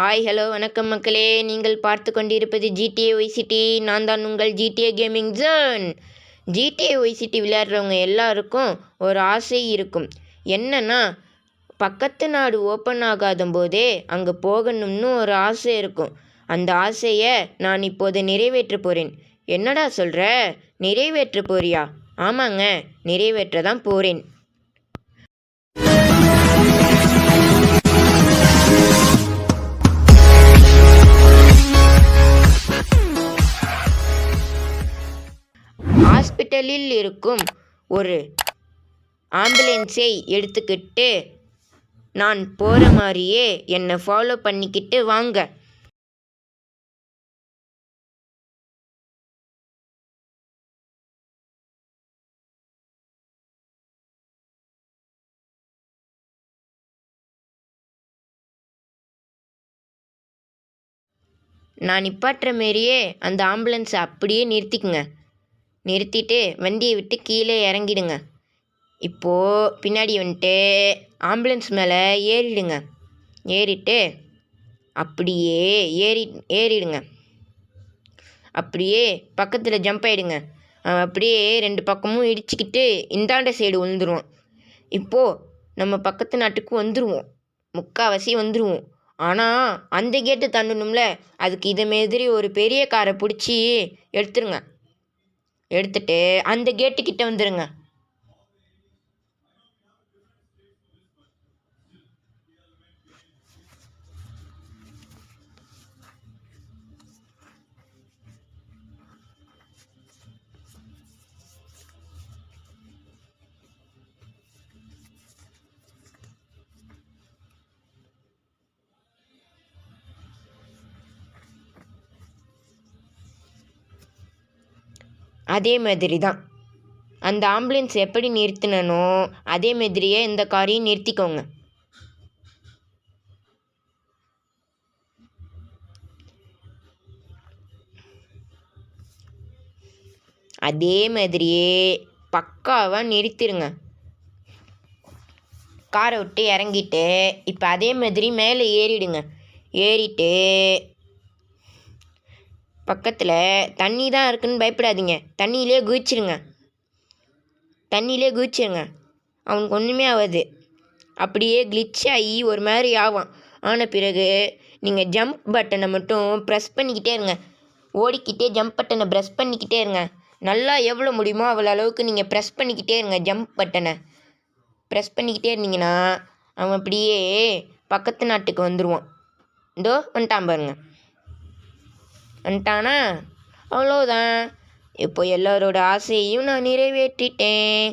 Hi hello வணக்கம் மக்களே, நீங்கள் பார்த்து கொண்டிருப்பது ஜிடிஏ ஒய்சிட்டி. நான் தான் உங்கள் GTA gaming zone. GTA vice city விளையாடுறவங்க எல்லாருக்கும் ஒரு ஆசை இருக்கும். என்னன்னா, பக்கத்து நாடு ஓப்பன் ஆகாத போதே அங்கே போகணும்னு ஒரு ஆசை இருக்கும். அந்த ஆசையை நான் இப்போது நிறைவேற்ற போகிறேன். என்னடா சொல்கிற? நிறைவேற்ற போறியா? ஆமாங்க, நிறைவேற்ற தான் போகிறேன். ஹாஸ்பிட்டலில் இருக்கும் ஒரு ஆம்புலன்ஸை எடுத்துக்கிட்டு நான் போகிற மாதிரியே என்னை ஃபாலோ பண்ணிக்கிட்டு வாங்க. நான் நிப்பாட்டுற மாரியே அந்த ஆம்புலன்ஸை அப்படியே நிறுத்திக்குங்க. நிறுத்திட்டு வண்டியை விட்டு கீழே இறங்கிடுங்க. இப்போது பின்னாடி வந்துட்டு ஆம்புலன்ஸ் மேலே ஏறிடுங்க. ஏறிட்டு அப்படியே ஏறிடுங்க. அப்படியே பக்கத்தில் ஜம்ப் ஆகிடுங்க. அப்படியே ரெண்டு பக்கமும் இடிச்சுக்கிட்டு இந்தாண்ட சைடு விழுந்துருவோம். இப்போது நம்ம பக்கத்து நாட்டுக்கு வந்துடுவோம். முக்கால்வாசி வந்துடுவோம். ஆனால் அந்த கேட்டு தாண்டணும்ல, அதுக்கு இதை மாதிரி ஒரு பெரிய காரை பிடிச்சி எடுத்துருங்க. எடுத்துட்டு அந்த கேட்டுக்கிட்ட வந்துடுங்க. அதே மாதிரி தான் அந்த ஆம்புலன்ஸ் எப்படி நிறுத்தினனோ அதே மாதிரியே இந்த காரையும் நிறுத்திக்கோங்க. அதே மாதிரியே பக்காவாக நிறுத்திடுங்க. காரை விட்டு இறங்கிட்டு இப்போ அதே மாதிரி மேலே ஏறிடுங்க. ஏறிட்டு பக்கத்தில் தண்ணி தான் இருக்குன்னு பயப்படாதீங்க. தண்ணியிலே குதிச்சிருங்க. அவனுக்கு ஒன்றுமே ஆகாது. அப்படியே கிளிச் ஆகி ஒரு மாதிரி ஆகும். ஆன பிறகு நீங்கள் ஜம்ப் பட்டனை மட்டும் ப்ரெஸ் பண்ணிக்கிட்டே இருங்க. ஓடிக்கிட்டே ஜம்ப் பட்டனை ப்ரெஸ் பண்ணிக்கிட்டே இருங்க. நல்லா எவ்வளோ முடியுமோ அவ்வளோ அளவுக்கு நீங்கள் ப்ரெஸ் பண்ணிக்கிட்டே இருங்க. ஜம்ப் பட்டனை ப்ரெஸ் பண்ணிக்கிட்டே இருந்தீங்கன்னா அவன் அப்படியே பக்கத்து நாட்டுக்கு வந்துடுவான். இதோ வந்துட்டான் பாருங்க. வந்துட்டானா அவ்வளோதான். இப்போ எல்லோரோட ஆசையையும் நான் நிறைவேற்றிட்டேன்.